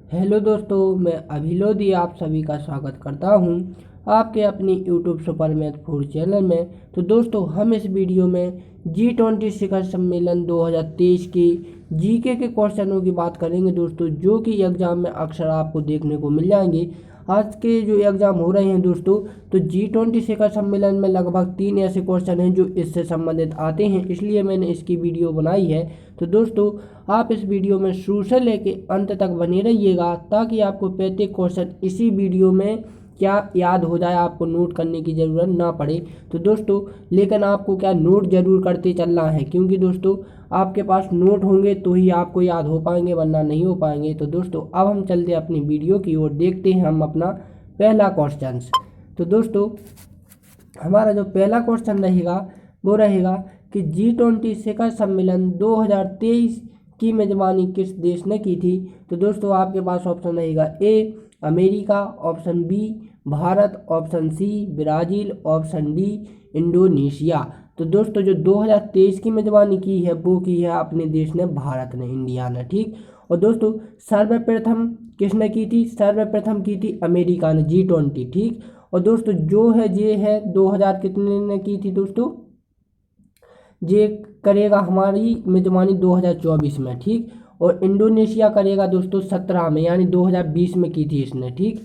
Hello दोस्तों, मैं अभिलोदी आप सभी का स्वागत करता हूं आपके अपनी YouTube super math food channel में। तो दोस्तों, हम इस वीडियो में G20 शिखर सम्मेलन 2023 की जीके के क्वेश्चनों की बात करेंगे दोस्तों, जो कि एग्जाम में अक्सर आपको देखने को मिल जाएंगे। आज के जो एग्जाम हो रहे हैं दोस्तों, तो G20 शिखर सम्मेलन में लगभग 3 ऐसे क्वेश्चन हैं जो इससे संबंधित आते हैं, इसलिए मैंने इसकी वीडियो बनाई है। तो दोस्तों, आप इस वीडियो में शुरू से लेके अंत तक बने रहिएगा ताकि आपको प्रत्येक क्वेश्चन इसी वीडियो में क्या याद हो जाए, आपको नोट करने की ज़रूरत ना पड़े। तो दोस्तों, लेकिन आपको क्या नोट जरूर करते चलना है, क्योंकि दोस्तों आपके पास नोट होंगे तो ही आपको याद हो पाएंगे, वरना नहीं हो पाएंगे। तो दोस्तों, अब हम चलते हैं अपनी वीडियो की ओर, देखते हैं हम अपना पहला क्वेश्चन। तो दोस्तों, हमारा जो पहला क्वेश्चन रहेगा वो रहेगा कि G20 शिखर सम्मेलन 2023 की मेजबानी किस देश ने की थी। तो दोस्तों, आपके पास ऑप्शन रहेगा A America, option B Bharat, option C Brazil, option D Indonesia. तो दोस्तों, जो 2023 की मेजबानी की है वो की है अपने देश ने, भारत ने, इंडिया ने। ठीक। और दोस्तों, सर्वप्रथम किसने की थी? सर्वप्रथम की थी अमेरिका ने, G20। ठीक। और दोस्तों, जो है ये है 2000 कितने ने की थी दोस्तों? ये करेगा हमारी मेजबानी 2024 में। ठीक। और इंडोनेशिया करेगा दोस्तों 17 में, यानी 2020 में की थी इसने। ठीक,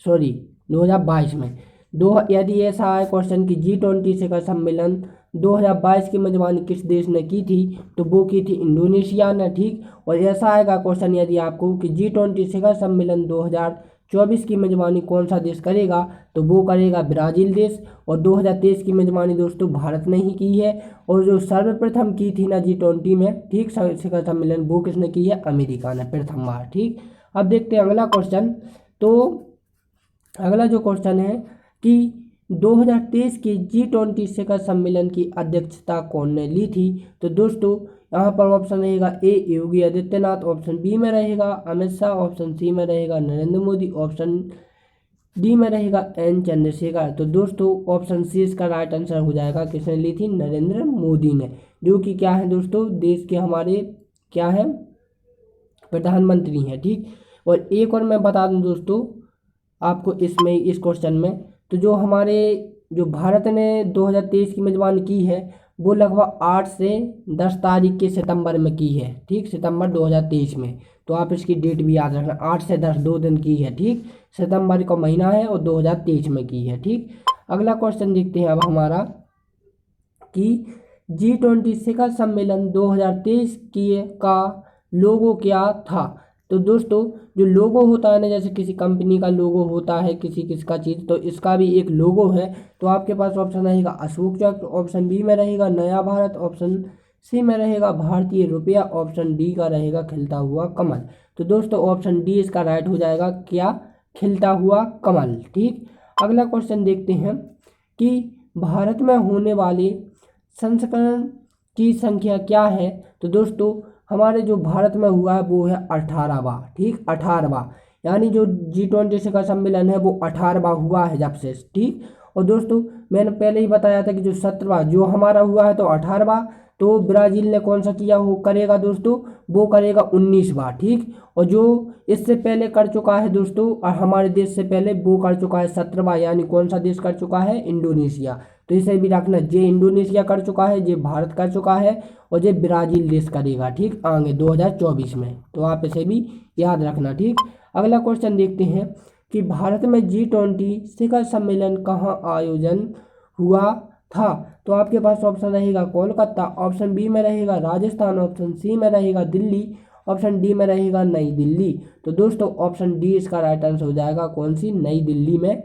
सॉरी 2022 में। यदि ऐसा है क्वेश्चन कि G20 शिखर सम्मेलन 2022 की मेजबानी किस देश ने की थी, तो वो की थी इंडोनेशिया ने। ठीक। और ऐसा आएगा क्वेश्चन यदि आपको कि G20 शिखर सम्मेलन 2024 की मेजबानी कौन सा देश करेगा, तो वो करेगा ब्राज़ील देश। और 2023 की मेजबानी दोस्तों भारत ने ही की है। और जो सर्वप्रथम की थी ना G20 में, ठीक, शिखर सम्मेलन, वो किसने की है? अमेरिका ने, प्रथम बार। ठीक। अब देखते हैं अगला क्वेश्चन। तो अगला जो क्वेश्चन है कि 2023 की G20 शिखर सम्मेलन की अध्यक्षता कौन ने ली थी। तो दोस्तों, यहाँ पर ऑप्शन रहेगा ए योगी आदित्यनाथ, ऑप्शन बी में रहेगा अमित शाह, ऑप्शन सी में रहेगा नरेंद्र मोदी, ऑप्शन डी में रहेगा एन चंद्रशेखर। तो दोस्तों, ऑप्शन सी इसका राइट आंसर हो जाएगा। किसने ली थी? नरेंद्र मोदी ने, जो कि क्या है दोस्तों, देश के हमारे क्या है, प्रधानमंत्री हैं। ठीक। और एक और मैं बता दूं दोस्तों आपको इसमें, इस क्वेश्चन में, तो जो भारत ने 2023 की मेजबानी की है वो लगभग 8 से 10 तारीख के सितंबर में की है। ठीक, सितंबर 2023 में। तो आप इसकी डेट भी याद रखना, 8 से 10 2 दिन की है। ठीक, सितंबर का महीना है और 2023 में की है। ठीक। अगला क्वेश्चन देखते हैं अब हमारा कि G20 शिखर सम्मेलन 2023 की का लोगो क्या था। तो दोस्तों, जो लोगो होता है ना, जैसे किसी कंपनी का लोगो होता है, किसी किसका चीज़, तो इसका भी एक लोगो है। तो आपके पास ऑप्शन रहेगा अशोक चक्र, ऑप्शन बी में रहेगा नया भारत, ऑप्शन सी में रहेगा भारतीय रुपया, ऑप्शन डी का रहेगा खिलता हुआ कमल। तो दोस्तों, ऑप्शन डी इसका राइट हो जाएगा, क्या? खिलता हुआ कमल। ठीक। अगला क्वेश्चन देखते हैं कि भारत में होने वाले संस्करण की संख्या क्या है। तो दोस्तों, हमारे जो भारत में हुआ है वो है 18वां। ठीक, 18वां, यानी जो G20 शिखर सम्मेलन है वो 18वां हुआ है जब से। ठीक। और दोस्तों, मैंने पहले ही बताया था कि जो 17वां जो हमारा हुआ है तो 18वां, तो ब्राज़ील ने कौन सा किया हो करेगा दोस्तों, वो करेगा 19वां। ठीक। और जो इससे पहले कर चुका है दोस्तों, और हमारे देश से पहले वो कर चुका है 17वां, यानी कौन सा देश कर चुका है? इंडोनेशिया। तो इसे भी रखना, जे इंडोनेशिया कर चुका है, जे भारत कर चुका है, और ये ब्राज़ील देश करेगा। ठीक, आगे 2024 में। तो आप इसे भी याद रखना। ठीक। अगला क्वेश्चन देखते हैं कि भारत में G20 शिखर सम्मेलन कहाँ आयोजन हुआ था। तो आपके पास ऑप्शन रहेगा कोलकाता, ऑप्शन बी में रहेगा राजस्थान, ऑप्शन सी में रहेगा दिल्ली, ऑप्शन डी में रहेगा नई दिल्ली। तो दोस्तों, ऑप्शन डी इसका राइट आंसर हो जाएगा। कौन सी? नई दिल्ली में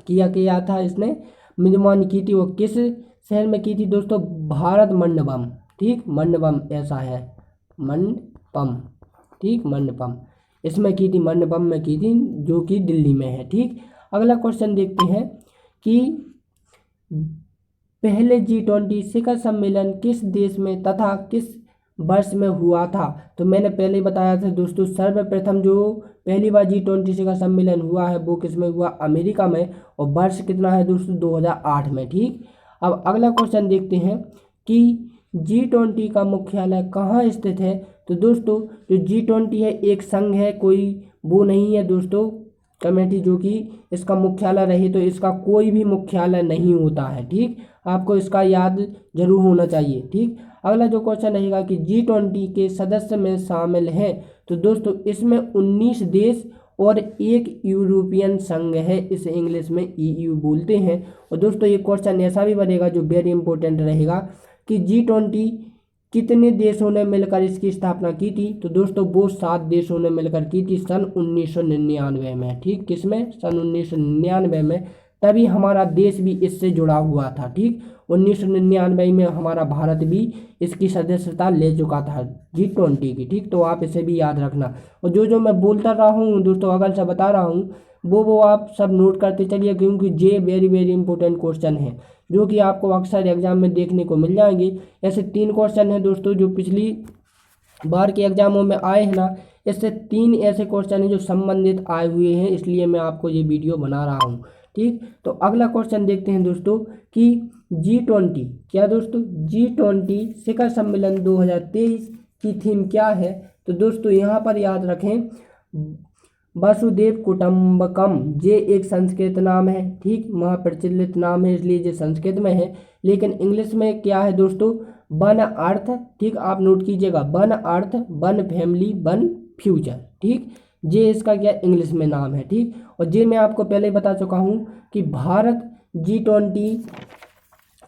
किया था इसने मेजबानी की थी। वो किस शहर में की थी दोस्तों? भारत मंडपम। ठीक, मंडपम ऐसा है, मंडपम। ठीक, मंडपम इसमें की थी, मंडपम में की थी, जो कि दिल्ली में है। ठीक। अगला क्वेश्चन देखते हैं कि पहले G20 शिखर सम्मेलन किस देश में तथा किस वर्ष में हुआ था। तो मैंने पहले ही बताया था दोस्तों, सर्वप्रथम जो पहली बार G20 शिखर सम्मेलन हुआ है वो किस में हुआ? अमेरिका में। और वर्ष कितना है दोस्तों? 2008 में। ठीक। अब अगला क्वेश्चन देखते हैं कि G20 का मुख्यालय कहाँ स्थित है। तो दोस्तों जो G20 है एक संघ है, कोई वो नहीं है दोस्तों कमेटी जो कि इसका मुख्यालय रहे, तो इसका कोई भी मुख्यालय नहीं होता है। ठीक, आपको इसका याद जरूर होना चाहिए। ठीक, अगला जो क्वेश्चन रहेगा कि G20 के सदस्य में शामिल हैं, तो दोस्तों इसमें 19 देश और एक यूरोपियन संघ है, इसे इंग्लिश में EU बोलते हैं। और दोस्तों ये क्वेश्चन ऐसा भी बनेगा जो वेरी इंपॉर्टेंट रहेगा कि G20 कितने देशों ने मिलकर इसकी स्थापना की थी, तो दोस्तों वो 7 देशों ने मिलकर की थी सन 1999 में। ठीक, किसमें? सन 1999 में। तभी हमारा देश भी इससे जुड़ा हुआ था। ठीक, 1999 में हमारा भारत भी इसकी सदस्यता ले चुका था G20 की। ठीक, तो आप इसे भी याद रखना। और जो मैं बोलता रहा हूँ दोस्तों, अगर से बता रहा हूँ वो आप सब नोट करते चलिए, क्योंकि ये वेरी वेरी इंपॉर्टेंट क्वेश्चन है जो कि आपको अक्सर एग्जाम में देखने को मिल जाएंगे। ऐसे 3 क्वेश्चन हैं दोस्तों जो पिछली बार के एग्जामों में आए हैं ना, इससे 3 ऐसे क्वेश्चन हैं जो संबंधित आए हुए हैं, इसलिए मैं आपको ये वीडियो बना रहा हूँ। ठीक, तो अगला क्वेश्चन देखते हैं दोस्तों कि G20 क्या दोस्तों, G20 शिखर सम्मेलन 2023 की थीम क्या है। तो दोस्तों यहाँ पर याद रखें वसुदेव कुटुंबकम, ये एक संस्कृत नाम है। ठीक, महाप्रचलित नाम है इसलिए ये संस्कृत में है, लेकिन इंग्लिश में क्या है दोस्तों, वन अर्थ। ठीक, आप नोट कीजिएगा, one earth, one family, one future. ठीक, ये इसका क्या इंग्लिश में नाम है। ठीक, और ये मैं आपको पहले ही बता चुका हूँ कि भारत G20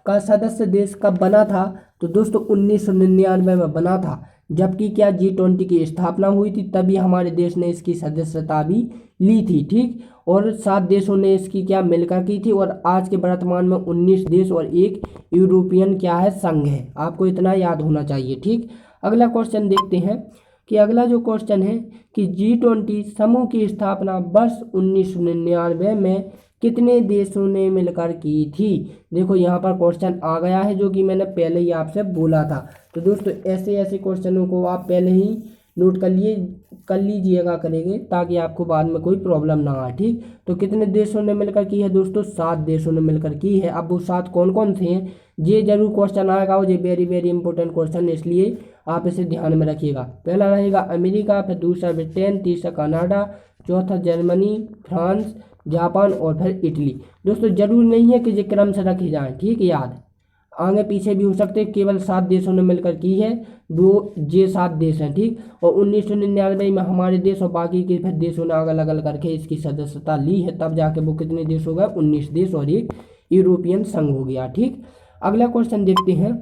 का सदस्य देश कब बना था, तो दोस्तों 1999 में बना था, जबकि क्या G20 की स्थापना हुई थी तभी हमारे देश ने इसकी सदस्यता भी ली थी। ठीक, और 7 देशों ने इसकी क्या मिलकर की थी, और आज के वर्तमान में 19 देश और एक यूरोपियन क्या है संघ है, आपको इतना याद होना चाहिए। ठीक, अगला क्वेश्चन देखते हैं कि अगला जो क्वेश्चन है कि G20 समूह की स्थापना वर्ष 1999 में कितने देशों ने मिलकर की थी। देखो यहाँ पर क्वेश्चन आ गया है जो कि मैंने पहले ही आपसे बोला था। तो दोस्तों ऐसे ऐसे क्वेश्चनों को आप पहले ही नोट कर लीजिएगा करेंगे, ताकि आपको बाद में कोई प्रॉब्लम ना आए। ठीक, तो कितने देशों ने मिलकर की है दोस्तों, 7 देशों ने मिलकर की है। अब वो 7 कौन कौन से हैं ये जरूर क्वेश्चन आएगा, और ये वेरी वेरी इंपॉर्टेंट क्वेश्चन, इसलिए आप इसे ध्यान में रखिएगा। पहला रहेगा अमेरिका, फिर दूसरा ब्रिटेन, तीसरा कनाडा, चौथा जर्मनी, फ्रांस, जापान और फिर इटली। दोस्तों जरूर नहीं है कि ये क्रम से रखे जाएं। ठीक, याद आगे पीछे भी हो सकते, केवल 7 देशों ने मिलकर की है, वो ये 7 देश हैं। ठीक, और 1999 में हमारे देश और बाकी के फिर देशों ने अलग अलग करके इसकी सदस्यता ली है, तब जाके वो कितने देश हो गए, 19 देश और एक यूरोपियन संघ हो गया। ठीक, अगला क्वेश्चन देखते हैं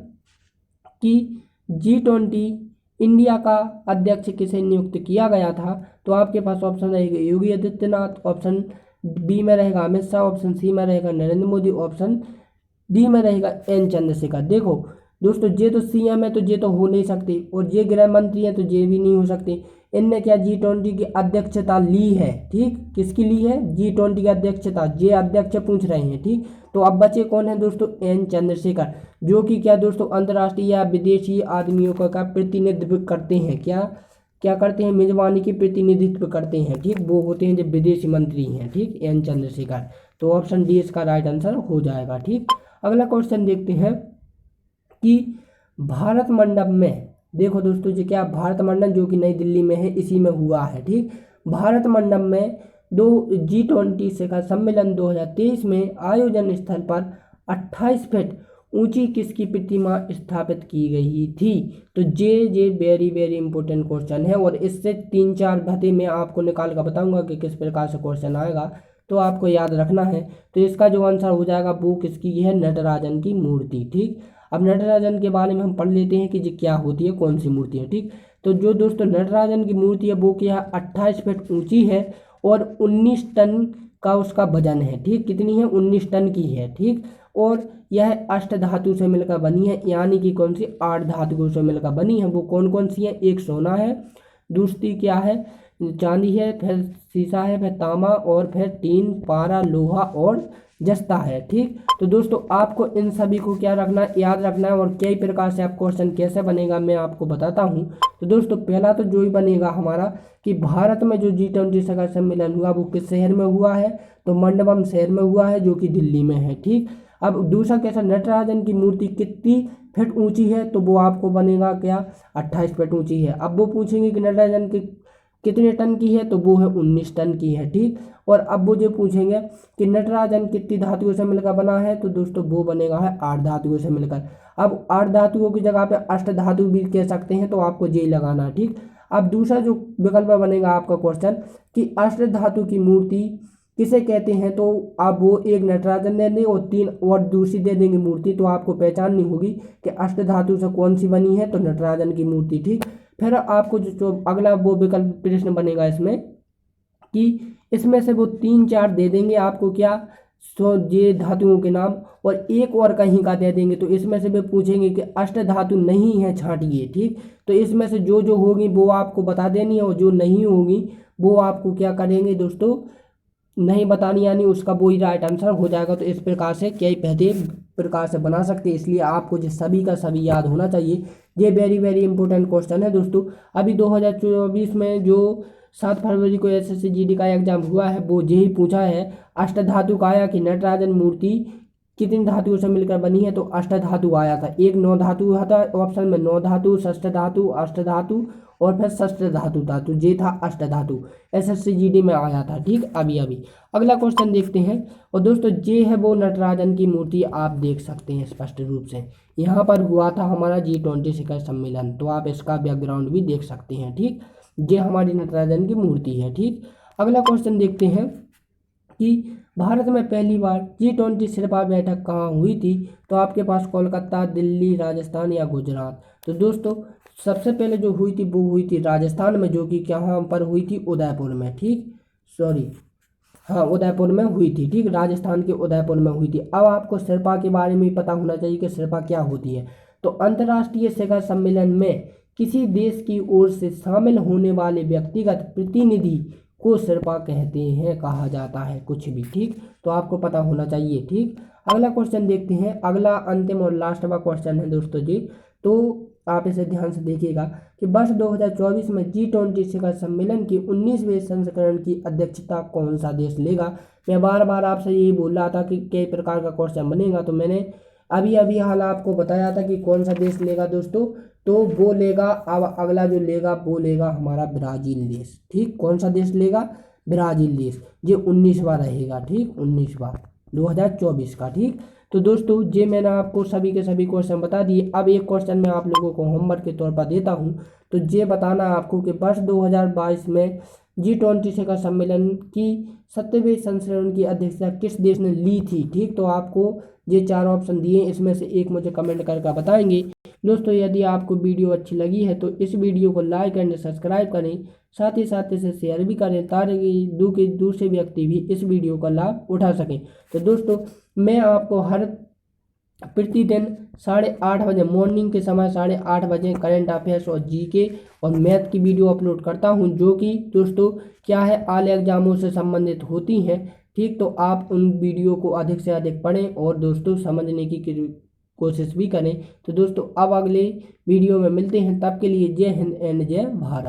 कि G20 इंडिया का अध्यक्ष किसे नियुक्त किया गया था। तो आपके पास ऑप्शन रहेगा योगी आदित्यनाथ, ऑप्शन बी में रहेगा अमित शाह, ऑप्शन सी में रहेगा नरेंद्र मोदी, ऑप्शन डी में रहेगा N चंद्रशेखर। देखो दोस्तों ये तो CM है, तो ये तो हो नहीं सकते, और ये गृह मंत्री है तो ये भी नहीं हो सकते। इनने क्या G20 की अध्यक्षता ली है। ठीक, किसकी ली है, G20 की अध्यक्षता, ये अध्यक्ष पूछ रहे हैं। ठीक, तो अब बचे कौन है दोस्तों, N चंद्रशेखर, जो कि क्या दोस्तों अंतर्राष्ट्रीय या विदेशी आदमियों का प्रतिनिधित्व करते हैं। क्या करते हैं, मेजबानी की प्रतिनिधित्व करते हैं। ठीक, वो होते हैं जब विदेशी मंत्री हैं। ठीक, N चंद्रशेखर, तो ऑप्शन डी इसका राइट आंसर हो जाएगा। ठीक, अगला क्वेश्चन देखते हैं कि भारत मंडप में, देखो दोस्तों जी क्या भारत मंडप जो कि नई दिल्ली में है, इसी में हुआ है। ठीक, भारत मंडप में G20 शिखर सम्मेलन 2023 में आयोजन स्थल पर 28 फीट ऊंची किसकी प्रतिमा स्थापित की गई थी। तो ये वेरी वेरी इंपॉर्टेंट क्वेश्चन है, और इससे 3-4 भते मैं आपको निकाल कर बताऊंगा कि किस प्रकार से क्वेश्चन आएगा, तो आपको याद रखना है। तो इसका जो आंसर हो जाएगा वो किसकी है, नटराजन की मूर्ति। ठीक, अब नटराजन के बारे में हम पढ़ लेते हैं कि ये क्या होती है, कौन सी मूर्ति है। ठीक, तो जो दोस्तों नटराजन की मूर्ति है वो क्या है, 28 फीट ऊंची है और 19 टन का उसका वजन है। ठीक, कितनी है, 19 टन की है। ठीक, और यह अष्ट धातु से मिलकर बनी है, यानी कि कौन सी, 8 धातुओं से मिलकर बनी है। वो कौन कौन सी है, एक सोना है, दूसरी क्या है, चांदी है, फिर शीशा है, फिर तांबा, और फिर 3 पारा लोहा और जस्ता है। ठीक, तो दोस्तों आपको इन सभी को क्या रखना है, याद रखना है, और कई प्रकार से आप क्वेश्चन कैसे बनेगा मैं आपको बताता हूँ। तो दोस्तों पहला तो जो ही बनेगा हमारा कि भारत में जो G20 शिखर सम्मेलन हुआ वो किस शहर में हुआ है, तो मंडपम शहर में हुआ है जो कि दिल्ली में है। ठीक, अब दूसरा कैसा, नटराजन की मूर्ति कितनी फीट ऊंची है तो वो आपको बनेगा क्या, 28 फीट ऊंची है। अब वो पूछेंगे कि नाइट्रोजन की कितने टन की है, तो वो है 19 टन की है, ठीक। और अब वो जो पूछेंगे कि नाइट्रोजन कितनी धातुओं से मिलकर बना है, तो दोस्तों वो बनेगा है 8 धातुओं से मिलकर। अब 8 धातुओं की जगह पे अष्ट धातु भी कह सकते हैं, तो आपको ये लगाना है, ठीक। अब दूसरा जो विकल्प बनेगा आपका क्वेश्चन कि अष्ट धातु की मूर्ति किसे कहते हैं, तो आप वो एक नटराजन दे देंगे और 3 और दूसरी दे देंगे मूर्ति, तो आपको पहचाननी होगी कि अष्ट धातु से कौन सी बनी है, तो नटराजन की मूर्ति, ठीक। फिर आपको जो अगला वो विकल्प प्रश्न बनेगा इसमें कि इसमें से वो 3-4 दे देंगे आपको क्या, सो ये धातुओं के नाम, और एक और कहीं का दे देंगे। तो इसमें से वे पूछेंगे कि अष्ट धातु नहीं है छांटिए, ठीक। तो इसमें से जो जो होगी वो आपको बता देनी है, और जो नहीं होगी वो आपको क्या करेंगे दोस्तों, नहीं बतानी, यानी उसका वो ही राइट आंसर हो जाएगा। तो इस प्रकार से कई बेहतरीन प्रकार से बना सकते हैं, इसलिए आपको जो सभी का सभी याद होना चाहिए। ये वेरी वेरी इंपॉर्टेंट क्वेश्चन है दोस्तों। अभी 2024 में जो 7 फरवरी को एसएससी जीडी का एग्जाम हुआ है, वो यही पूछा है अष्ट धातु काया की नटराजन मूर्ति कितनी धातुओं से मिलकर बनी है, तो अष्ट धातु आया था। एक 9 धातु था ऑप्शन में, 9 धातु, षष्ठ धातु, अष्ट धातु और फिर षष्ठ धातु था, तो ये था अष्ट धातु, एसएससी जीडी में आया था, ठीक। अभी अभी अगला क्वेश्चन देखते हैं। और दोस्तों ये है वो नटराजन की मूर्ति, आप देख सकते हैं स्पष्ट रूप से, यहाँ पर हुआ था हमारा G20 शिखर सम्मेलन, तो आप इसका बैकग्राउंड भी देख सकते हैं, ठीक। ये हमारी नटराजन की मूर्ति है, ठीक। अगला क्वेश्चन देखते हैं कि भारत में पहली बार G20 शिखर बैठक कहाँ हुई थी, तो आपके पास कोलकाता, दिल्ली, राजस्थान या गुजरात। तो दोस्तों सबसे पहले जो हुई थी वो हुई थी राजस्थान में, जो कि कहाँ पर हुई थी, उदयपुर में, ठीक। सॉरी, हाँ उदयपुर में हुई थी, ठीक। राजस्थान के उदयपुर में हुई थी। अब आपको सिरपा के बारे में पता होना चाहिए कि सिरपा क्या होती है। तो अंतर्राष्ट्रीय शिखर सम्मेलन में किसी देश की ओर से शामिल होने वाले व्यक्तिगत प्रतिनिधि को सिरपा कहते हैं, कहा जाता है, कुछ भी, ठीक। तो आपको पता होना चाहिए, ठीक। अगला क्वेश्चन देखते हैं। अगला अंतिम और लास्टवा क्वेश्चन है दोस्तों जी, तो आप इसे ध्यान से देखिएगा कि वर्ष 2024 में G20 शिखर सम्मेलन की 19वें संस्करण की अध्यक्षता कौन सा देश लेगा। मैं बार बार आपसे यही बोल रहा था कि कई प्रकार का क्वेश्चन बनेगा, तो मैंने अभी अभी हाल आपको बताया था कि कौन सा देश लेगा दोस्तों, तो वो लेगा, अब अगला जो लेगा वो लेगा हमारा ब्राज़ील देश, ठीक। कौन सा देश लेगा, ब्राज़ील देश। ये 19वां रहेगा, ठीक, 19वां 2024 का, ठीक। तो दोस्तों ये मैंने आपको सभी के सभी क्वेश्चन बता दिए। अब एक क्वेश्चन मैं आप लोगों को होमवर्क के तौर पर देता हूं, तो ये बताना आपको कि वर्ष 2022 में G20 शिखर सम्मेलन की 70वें संस्करण की अध्यक्षता किस देश ने ली थी, ठीक। तो आपको ये 4 ऑप्शन दिए, इसमें से एक मुझे कमेंट करके बताएंगे। दोस्तों यदि आपको वीडियो अच्छी लगी है तो इस वीडियो को लाइक एंड सब्सक्राइब करें, साथ ही साथ इसे शेयर भी करें ताकि दूसरे व्यक्ति भी इस वीडियो का लाभ उठा सकें। तो दोस्तों मैं आपको हर प्रतिदिन 8:30 बजे मॉर्निंग के समय 8:30 बजे करंट अफेयर्स और जीके और मैथ की वीडियो अपलोड करता हूं, जो कि दोस्तों क्या है, ऑल एग्जामों से संबंधित होती हैं, ठीक। तो आप उन वीडियो को अधिक से अधिक पढ़ें और दोस्तों समझने की कोशिश भी करें। तो दोस्तों अब अगले वीडियो में मिलते हैं, तब के लिए जय हिंद एंड जय भारत।